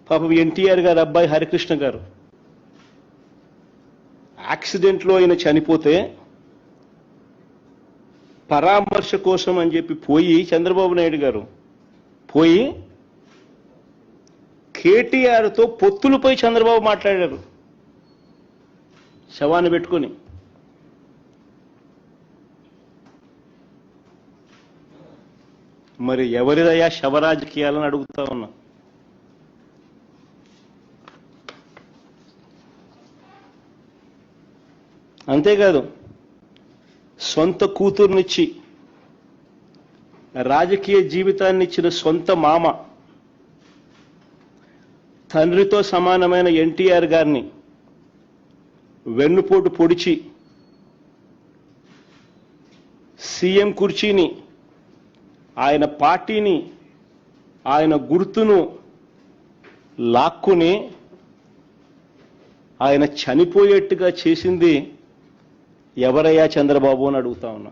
పాపం ఎన్టీఆర్ గారు అబ్బాయి హరికృష్ణ గారు యాక్సిడెంట్లో ఆయన చనిపోతే పరామర్శ కోసం అని చెప్పి పోయి చంద్రబాబు నాయుడు గారు పోయి కేటీఆర్తో పొత్తులపై చంద్రబాబు మాట్లాడారు శవాన్ని పెట్టుకొని. మరి ఎవరిదయ్యా శవరాజకీయాలని అడుగుతా ఉన్నా. అంతేకాదు సొంత కూతుర్నిచ్చి రాజకీయ జీవితాన్ని ఇచ్చిన సొంత మామ తండ్రితో సమానమైన ఎన్టీఆర్ గారిని వెన్నుపోటు పొడిచి సీఎం కుర్చీని, ఆయన పార్టీని, ఆయన గుర్తును లాక్కుని ఆయన చనిపోయేట్టుగా చేసింది ఎవరయ్యా చంద్రబాబు అని అడుగుతా ఉన్నా.